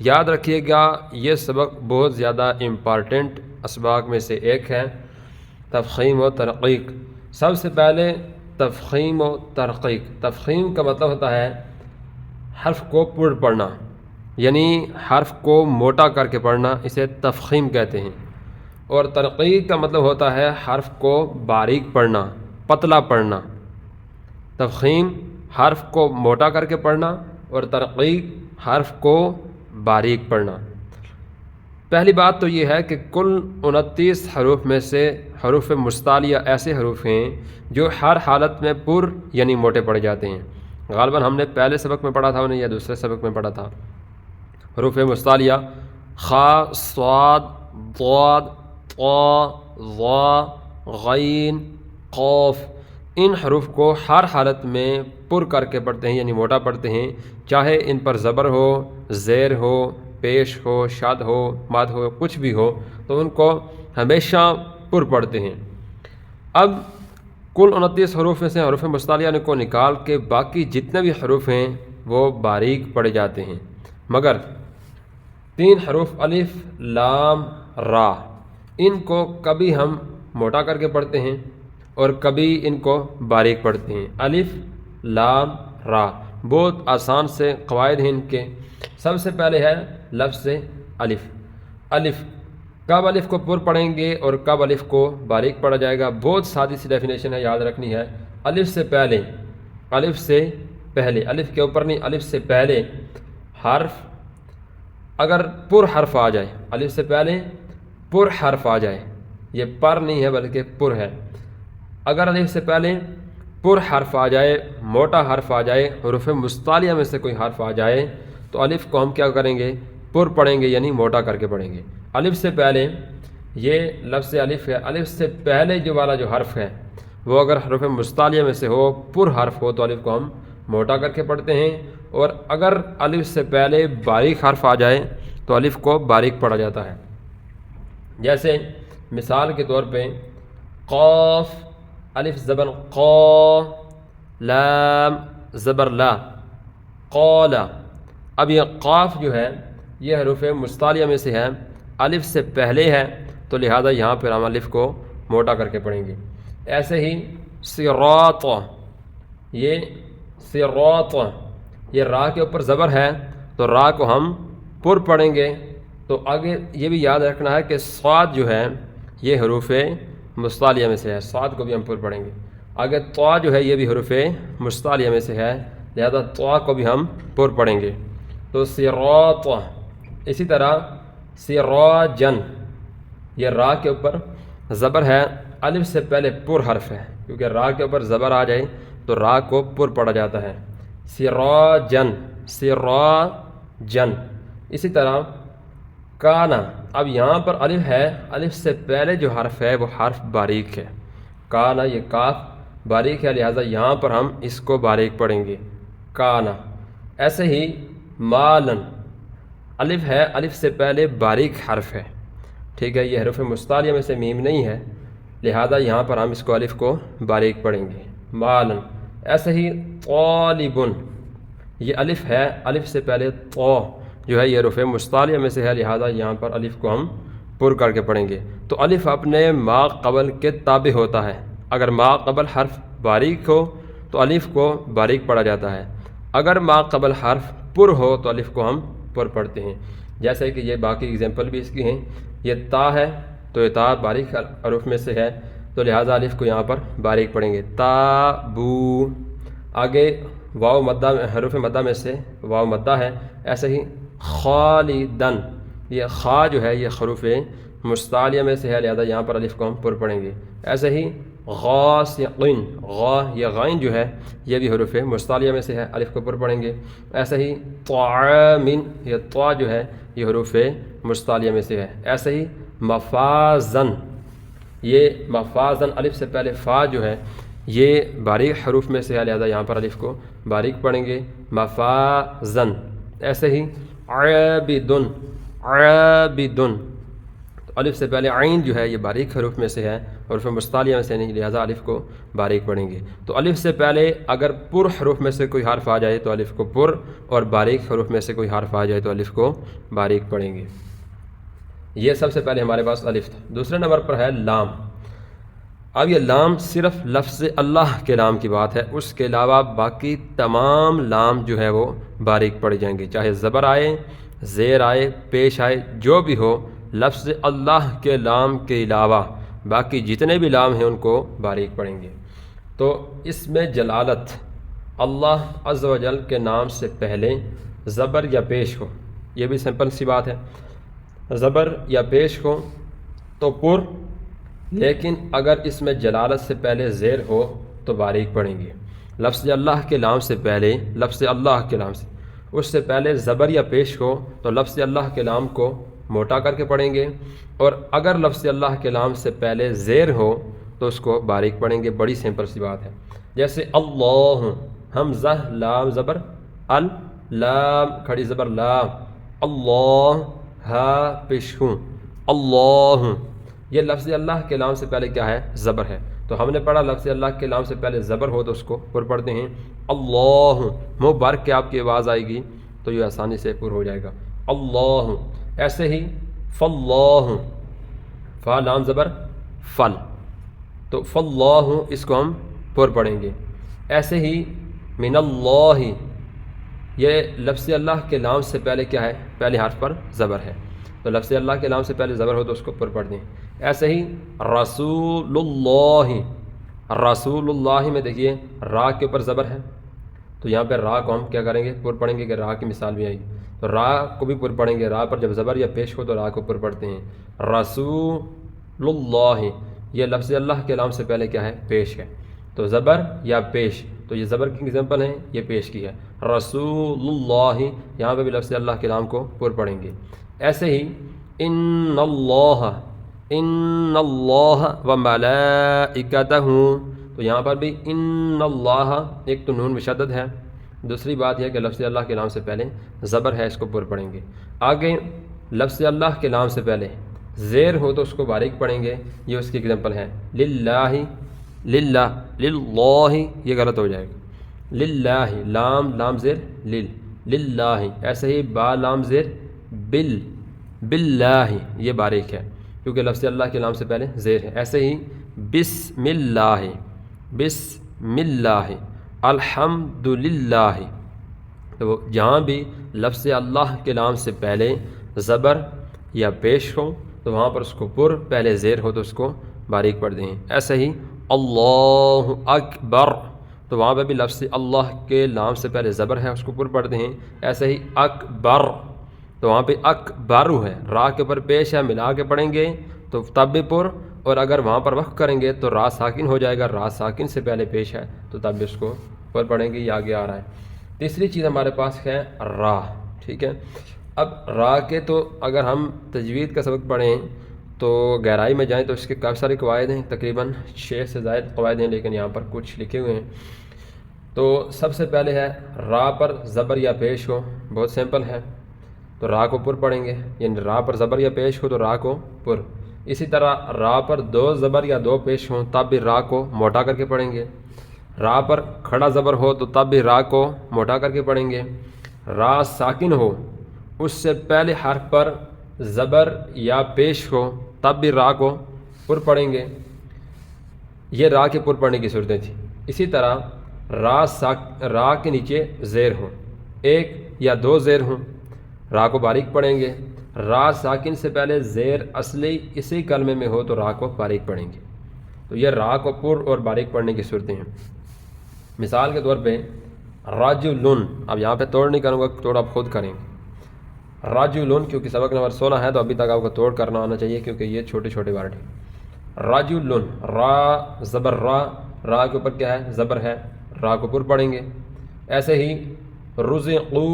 یاد رکھیے گا یہ سبق بہت زیادہ امپارٹنٹ اسباق میں سے ایک ہے، تفخیم و ترقیق۔ سب سے پہلے تفخیم و ترقیق۔ تفخیم کا مطلب ہوتا ہے حرف کو پر پڑھنا، یعنی حرف کو موٹا کر کے پڑھنا، اسے تفخیم کہتے ہیں۔ اور ترقیق کا مطلب ہوتا ہے حرف کو باریک پڑھنا، پتلا پڑھنا۔ تفخیم حرف کو موٹا کر کے پڑھنا اور ترقیق حرف کو باریک پڑھنا۔ پہلی بات تو یہ ہے کہ کل 29 حروف میں سے حروف مستعلیہ ایسے حروف ہیں جو ہر حالت میں پر یعنی موٹے پڑے جاتے ہیں۔ غالباً ہم نے پہلے سبق میں پڑھا تھا انہیں یا دوسرے سبق میں پڑھا تھا۔ حروف مستعلیہ خا، صاد، ضاد، طا، ظا، غین، قاف، ان حروف کو ہر حالت میں پر کر کے پڑھتے ہیں یعنی موٹا پڑھتے ہیں، چاہے ان پر زبر ہو، زیر ہو، پیش ہو، شاد ہو، ماد ہو، کچھ بھی ہو، تو ان کو ہمیشہ پر پڑھتے ہیں۔ اب کل 29 حروف میں سے حروف مستعلیہ کو نکال کے باقی جتنے بھی حروف ہیں وہ باریک پڑھے جاتے ہیں، مگر 3 حروف الف، لام، را، ان کو کبھی ہم موٹا کر کے پڑھتے ہیں اور کبھی ان کو باریک پڑھتے ہیں۔ الف، لام، را، بہت آسان سے قواعد ہیں ان کے۔ سب سے پہلے ہے لفظ الف۔ الف، کب الف کو پر پڑھیں گے اور کب الف کو باریک پڑھا جائے گا؟ بہت سادی سی ڈیفینیشن ہے، یاد رکھنی ہے۔ الف سے پہلے، الف سے پہلے، الف کے اوپر نہیں، الف سے پہلے حرف اگر پر حرف آ جائے، الف سے پہلے پر حرف آ جائے، یہ پر نہیں ہے بلکہ پر ہے۔ اگر الف سے پہلے پر حرف آ جائے، موٹا حرف آ جائے، حروف مستعلیہ میں سے کوئی حرف آ جائے، تو الف کو ہم کیا کریں گے؟ پر پڑھیں گے یعنی موٹا کر کے پڑھیں گے۔ الف سے پہلے، یہ لفظ الف ہے، الف سے پہلے جو والا جو حرف ہے وہ اگر حروف مستعلیہ میں سے ہو، پر حرف ہو، تو الف کو ہم موٹا کر کے پڑھتے ہیں، اور اگر الف سے پہلے باریک حرف آ جائے تو الف کو باریک پڑھا جاتا ہے۔ جیسے مثال کے طور پہ قاف، الف زبر قا، لام زبر لا، قال۔ اب یہ قاف جو ہے یہ حروف مستعلیہ میں سے ہے، الف سے پہلے ہے، تو لہذا یہاں پر ہم الف کو موٹا کر کے پڑھیں گے۔ ایسے ہی صراط، یہ صراط، یہ را کے اوپر زبر ہے تو را کو ہم پر پڑھیں گے۔ تو آگے یہ بھی یاد رکھنا ہے کہ صاد جو ہے یہ حروف مستعلیہ میں سے ہے، صاد کو بھی ہم پر پڑھیں گے۔ آگے طا جو ہے یہ بھی حروف مستعلیہ میں سے ہے، لہذا طا کو بھی ہم پر پڑھیں گے۔ تو صراط، اسی طرح سراجن، یہ را کے اوپر زبر ہے، الف سے پہلے پر حرف ہے، کیونکہ را کے اوپر زبر آ جائے تو را کو پر پڑھا جاتا ہے۔ سراجن، سراجن۔ اسی طرح کانا، اب یہاں پر الف ہے، الف سے پہلے جو حرف ہے وہ حرف باریک ہے، کانا، یہ کاف باریک ہے، لہذا یہاں پر ہم اس کو باریک پڑھیں گے، کانا۔ ایسے ہی مالن، الف ہے، الف سے پہلے باریک حرف ہے، ٹھیک ہے، یہ حروف مستعلیہ میں سے میم نہیں ہے، لہذا یہاں پر ہم اس کو الف کو باریک پڑھیں گے، مالن۔ ایسے ہی طالبن، یہ الف ہے، الف سے پہلے طا جو ہے یہ حروف مستعلیہ میں سے ہے، لہذا یہاں پر الف کو ہم پر کر کے پڑھیں گے۔ تو الف اپنے ما قبل کے تابع ہوتا ہے، اگر ما قبل حرف باریک ہو تو الف کو باریک پڑھا جاتا ہے، اگر ما قبل حرف پر ہو تو الف کو ہم پر پڑھتے ہیں۔ جیسے کہ یہ باقی اگزامپل بھی اس کی ہیں، یہ تا ہے تو یہ تا باریک حروف میں سے ہے، تو لہٰذا الف کو یہاں پر باریک پڑھیں گے، تا بو۔ آگے واو مدہ، حروف مدہ میں سے واو مدہ ہے، ایسے ہی خالدن، یہ خا جو ہے یہ حروف مستعلیہ میں سے ہے، لہذا یہاں پر الف کو ہم پر پڑھیں گے۔ ایسے ہی غاسقین، غا، یہ غائن جو ہے یہ بھی حروف مستعلیہ میں سے ہے، الف کو پر پڑھیں گے۔ ایسے ہی طعامن، یہ طا جو ہے یہ حروف مستعلیہ میں سے ہے۔ ایسے ہی مفازن، یہ مفازن، الف سے پہلے فا جو ہے یہ باریک حروف میں سے ہے، لہذا یہاں پر الف کو باریک پڑھیں گے، مفازن۔ ایسے ہی عابدن، عابدن، الف سے پہلے عین جو ہے یہ باریک حروف میں سے ہے، حروف مستعلیہ میں سے نہیں، لہٰذا الف کو باریک پڑھیں گے۔ تو الف سے پہلے اگر پر حروف میں سے کوئی حرف آ جائے تو الف کو پر، اور باریک حروف میں سے کوئی حرف آ جائے تو الف کو باریک پڑھیں گے۔ یہ سب سے پہلے ہمارے پاس الف تھا۔ دوسرے نمبر پر ہے لام۔ اب یہ لام صرف لفظ اللہ کے لام کی بات ہے، اس کے علاوہ باقی تمام لام جو ہے وہ باریک پڑ جائیں گے، چاہے زبر آئے، زیر آئے، پیش آئے، جو بھی ہو، لفظ اللہ کے لام کے علاوہ باقی جتنے بھی لام ہیں ان کو باریک پڑھیں گے۔ تو اس میں جلالت اللہ عز و جل کے نام سے پہلے زبر یا پیش ہو، یہ بھی سمپل سی بات ہے، زبر یا پیش ہو تو پر، لیکن اگر اس میں جلالت سے پہلے زیر ہو تو باریک پڑھیں گے۔ لفظ اللہ کے نام سے پہلے، لفظ اللہ کے نام سے، اس سے پہلے زبر یا پیش ہو تو لفظ اللہ کے نام کو موٹا کر کے پڑھیں گے، اور اگر لفظ اللہ کے نام سے پہلے زیر ہو تو اس کو باریک پڑھیں گے۔ بڑی سمپل سی بات ہے۔ جیسے اللہ، حمزہ لام زبر ال، لام کھڑی زبر لام، اللہ، ہا پیش ہوں، اللہ، یہ لفظ اللہ کے نام سے پہلے کیا ہے؟ زبر ہے۔ تو ہم نے پڑھا لفظ اللہ کے نام سے پہلے زبر ہو تو اس کو پر پڑھتے ہیں، اللہ، منہ بھر کے آپ کی آواز آئے گی تو یہ آسانی سے پر ہو جائے گا، اللہ۔ ایسے ہی فاللہ، فا لام زبر فل، تو فاللہ اس کو ہم پر پڑھیں گے۔ ایسے ہی من اللہ، یہ لفظ اللہ کے نام سے پہلے کیا ہے؟ پہلے حرف پر زبر ہے، تو لفظ اللہ کے نام سے پہلے زبر ہو تو اس کو پر پڑھ دیں۔ ایسے ہی رسول اللہ، رسول اللہ میں دیکھیے را کے اوپر زبر ہے، تو یہاں پہ را کو ہم کیا کریں گے؟ پر پڑھیں گے، کہ را کی مثال بھی آئی تو را کو بھی پر پڑھیں گے۔ را پر جب زبر یا پیش ہو تو را کو پر پڑھتے ہیں۔ رسول اللہ، یہ لفظ اللہ کے نام سے پہلے کیا ہے؟ پیش ہے، تو زبر یا پیش، تو یہ زبر کی ایگزامپل ہے، یہ پیش کی ہے۔ رسول اللہ، یہاں پہ بھی لفظ اللہ کے نام کو پر پڑھیں گے۔ ایسے ہی ان اللہ، ان اللہ و ملائکتہ، تو یہاں پر بھی ان اللہ، ایک تو نون مشدد ہے، دوسری بات یہ کہ لفظ اللہ کے نام سے پہلے زبر ہے، اس کو پر پڑھیں گے۔ آگے لفظ اللہ کے نام سے پہلے زیر ہو تو اس کو باریک پڑھیں گے، یہ اس کی ایگزامپل ہے۔ للہ، للہ، للہ، یہ غلط ہو جائے گا، للہ، لام لام زیر لل، للہ۔ ایسے ہی با لام زیر بل، باللہ، یہ باریک ہے کیونکہ لفظ اللہ کے نام سے پہلے زیر ہے۔ ایسے ہی بسم اللہ، بسم اللہ، الحمد للہ، تو جہاں بھی لفظ اللہ کے نام سے پہلے زبر یا پیش ہو تو وہاں پر اس کو پر، پہلے زیر ہو تو اس کو باریک پڑھ دیں۔ ایسے ہی اللہ اکبر، تو وہاں پہ بھی لفظ اللہ کے نام سے پہلے زبر ہے، اس کو پر پڑھتے ہیں۔ ایسے ہی اکبر، تو وہاں پہ اکبر ہے، را کے اوپر پیش ہے، ملا کے پڑھیں گے تو تب بھی پر، اور اگر وہاں پر وقف کریں گے تو را ساکن ہو جائے گا، را ساکن سے پہلے پیش ہے تو تب بھی اس کو پر پڑھیں گے، یہ آگے آ رہا ہے۔ تیسری چیز ہمارے پاس ہے را، ٹھیک ہے۔ اب را کے تو اگر ہم تجوید کا سبق پڑھیں تو گہرائی میں جائیں تو اس کے کافی سارے قواعد ہیں، تقریباً 6 سے زائد قواعد ہیں، لیکن یہاں پر کچھ لکھے ہوئے ہیں۔ تو سب سے پہلے ہے را پر زبر یا پیش ہو، بہت سمپل ہے، تو را کو پر پڑھیں گے، یعنی را پر زبر یا پیش ہو تو را کو پر۔ اسی طرح را پر 2 زبر یا 2 پیش ہوں تب بھی را کو موٹا کر کے پڑھیں گے۔ را پر کھڑا زبر ہو تو تب بھی را کو موٹا کر کے پڑھیں گے۔ را ساکن ہو، اس سے پہلے حرف پر زبر یا پیش ہو تب بھی را کو پر پڑھیں گے۔ یہ را کے پر پڑھنے کی صورتیں تھیں۔ اسی طرح را کے نیچے زیر ہوں، 1 یا 2 زیر ہوں، را کو باریک پڑھیں گے۔ را ساکن سے پہلے زیر اصلی اسی کلمے میں ہو تو را کو باریک پڑھیں گے۔ تو یہ را کو پر اور باریک پڑھنے کی صورتیں ہیں۔ مثال کے طور پہ رجلن، اب یہاں پہ توڑ نہیں کروں گا، توڑ آپ خود کریں گے۔ رجلن کیونکہ سبق نمبر 16 ہے تو ابھی تک آپ کو توڑ کرنا آنا چاہیے کیونکہ یہ چھوٹے چھوٹے ورڈ ہیں۔ رجلن، را زبر را کے اوپر کیا ہے؟ زبر ہے، را کو پر پڑھیں گے۔ ایسے ہی رزقو،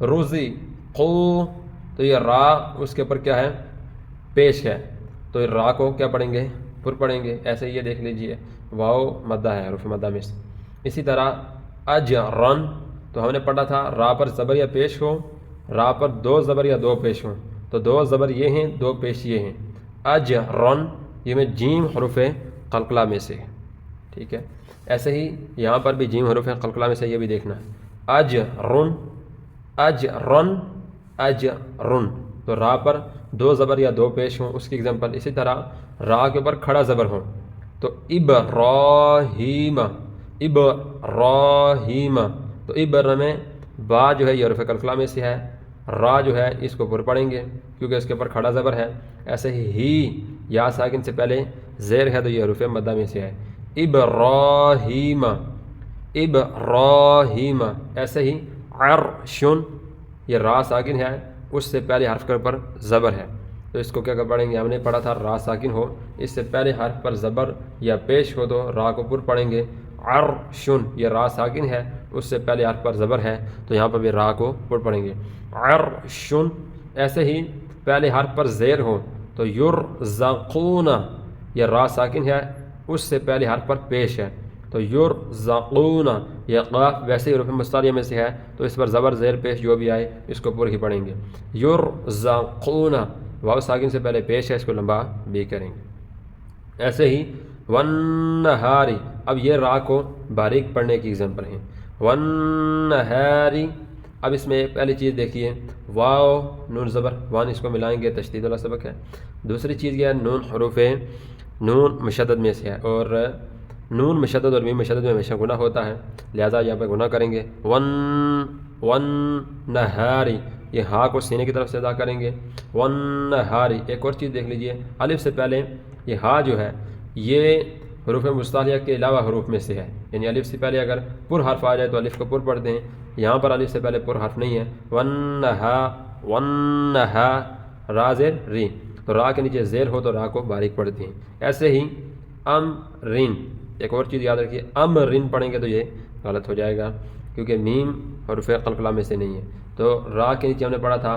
رزقو، تو یہ را اس کے اوپر کیا ہے؟ پیش ہے، تو یہ را کو کیا پڑھیں گے؟ پر پڑھیں گے۔ ایسے یہ دیکھ لیجئے واو مدہ ہے، حروف مدہ میں سے۔ اسی طرح اجرن، تو ہم نے پڑھا تھا را پر زبر یا پیش ہو، را پر 2 زبر یا 2 پیش ہوں تو دو زبر یہ ہیں، دو پیش یہ ہیں. اجرن یہ میں جیم حروف قلقلہ میں سے ہے، ٹھیک ہے. ایسے ہی یہاں پر بھی جیم حروف قلقلہ میں سے، یہ بھی دیکھنا ہے. اجرن اجرن اجرن، تو را پر دو زبر یا دو پیش ہوں، اس کی اگزامپل. اسی طرح را کے اوپر کھڑا زبر ہوں تو ابراہیم ابراہیم، تو ابر میں با جو ہے یہ حروف قلقلہ میں سے ہے، را جو ہے اس کو پر پڑھیں گے کیونکہ اس کے اوپر کھڑا زبر ہے. ایسے ہی یا ساکن سے پہلے زیر ہے تو یہ حروف مدہ میں سے ہے. ابراہیم ابراہیم. ایسے ہی عرشن یہ را ساکن ہے، اس سے پہلے حرف کے اوپر زبر ہے تو اس کو کیا پڑھیں گے؟ ہم نے پڑھا تھا را ساکن ہو اس سے پہلے حرف پر زبر یا پیش ہو تو را کو پر پڑھیں گے. عرشن یہ را ساکن ہے، اس سے پہلے حرف پر زبر ہے تو یہاں پر بھی را کو پر پڑھیں گے. عرشن. ایسے ہی پہلے حرف پر زیر ہو تو یرزقون یہ را ساکن ہے، اس سے پہلے حرف پر پیش ہے تو یرزقون. یہ قاف ویسے ہی حروف مستعلیہ میں سے ہے تو اس پر زبر زیر پیش جو بھی آئے اس کو پر ہی پڑھیں گے. یرزقون واو ساکن سے پہلے پیش ہے، اس کو لمبا بھی کریں گے. ایسے ہی والنہاری، اب یہ را کو باریک پڑھنے کی ایگزامپل ہیں. والنہاری، اب اس میں پہلی چیز دیکھیے واو نون زبر وان، اس کو ملائیں گے تشدید والا سبق ہے. دوسری چیز یہ ہے نون حروف نون مشدد میں سے ہے، اور نون مشدد اور میم مشدد میں ہمیشہ گناہ ہوتا ہے، لہٰذا یہاں پہ گناہ کریں گے. والنہاری یہ ہا کو سینے کی طرف سے ادا کریں گے. والنہاری. ایک اور چیز دیکھ لیجئے، الف سے پہلے یہ ہا جو ہے یہ حروف مستعلیہ کے علاوہ حروف میں سے ہے، یعنی الف سے پہلے اگر پر حرف آ جائے تو الف کو پر پڑھتے ہیں، یہاں پر الف سے پہلے پر حرف نہیں ہے. والنہا والنہا را زیر ری، تو را کے نیچے زیر ہو تو را کو باریک پڑھتے ہیں. ایسے ہی امرین. ایک اور چیز یاد رکھیے، امرین پڑھیں گے تو یہ غلط ہو جائے گا کیونکہ میم حروف قلقلہ میں سے نہیں ہے. تو را کے نیچے ہم نے پڑھا تھا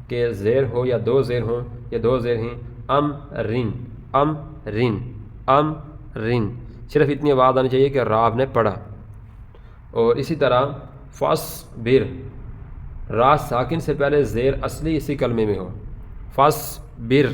کہ زیر ہو یا دو زیر ہوں، یہ دو زیر ہیں. امرین امرین امرین، صرف اتنی آواز آنی چاہیے کہ را آپ نے پڑھا. اور اسی طرح فصبر، را ساکن سے پہلے زیر اصلی اسی کلمے میں ہو. فصبر